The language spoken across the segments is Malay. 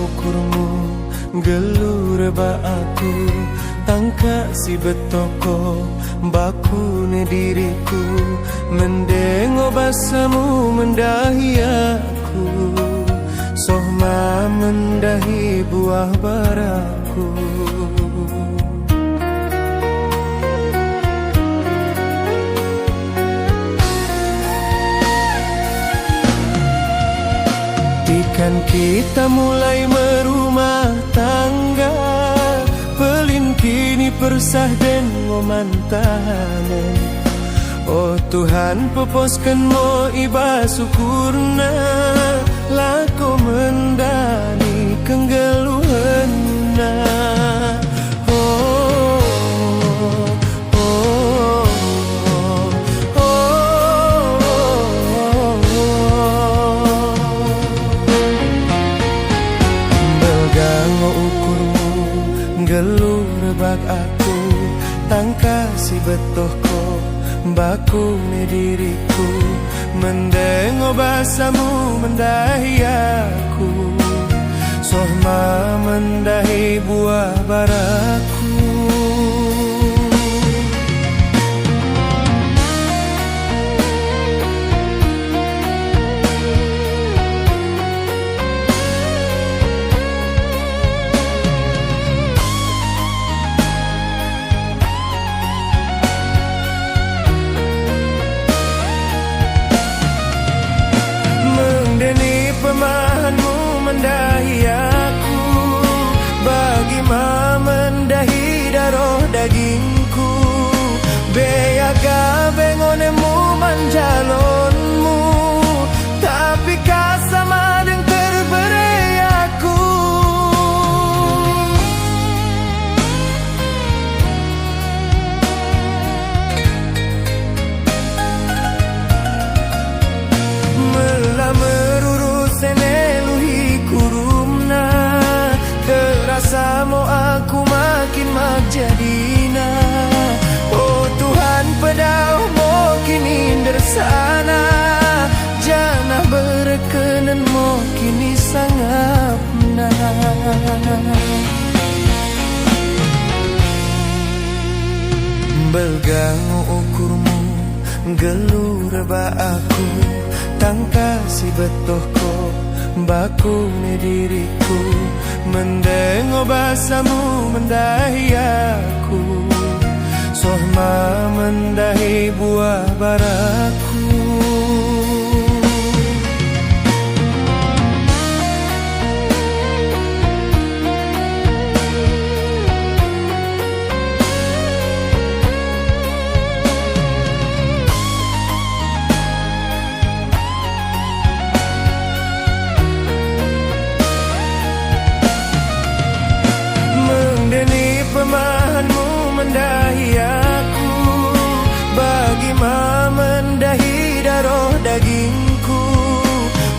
ukurmu gelur ba aku tangka si betoko baku ne diriku mendengo basamu mendahi aku sohma mendahi buah baraku. Kan kita mulai merumah tangga pelin kini persah den ngomantanen. Oh Tuhan peposkan mo iba syukurna lako mendani kenggeluhanna. Gelur bak aku tangka si betohko baku ne diriku mendengo basamu mendahi aku sohma mendahi buah baraku. Pemahanmu mendahi aku bagaimana mendahi darah dagingku beyaga bengonemu manjalonmu tapi kasama deng terberi aku Samo aku makin majadina. Oh Tuhan pedau mo kini dersana janah berkenan mo kini sangapna. Belgangu ukurmu gelur ba aku tangka si betohko baku ne diriku mendengo basamu mendahi aku sohma mendahi buah baraku. Pemahanmu mendahi aku bagaimana mendahi darah dagingku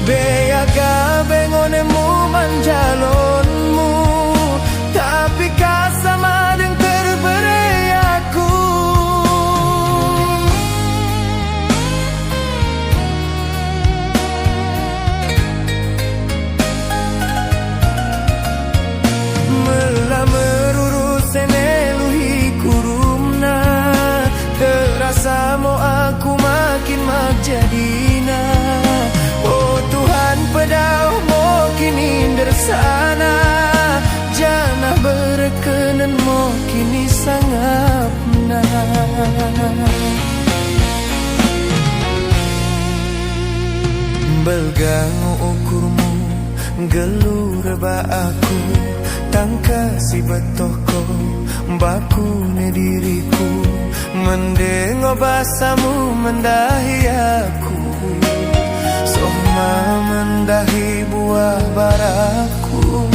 beyaga bengonemu manjalonmu tapi kasama deng terberi aku Samo aku makin majadina. Oh Tuhan pedau mo kini dersana janah berkenan mo kini sangapna. Belgangu ukurmu gelur ba aku tangka si betohko baku ne diriku mendengo basamu mendahi aku sohma mendahi buah baraku.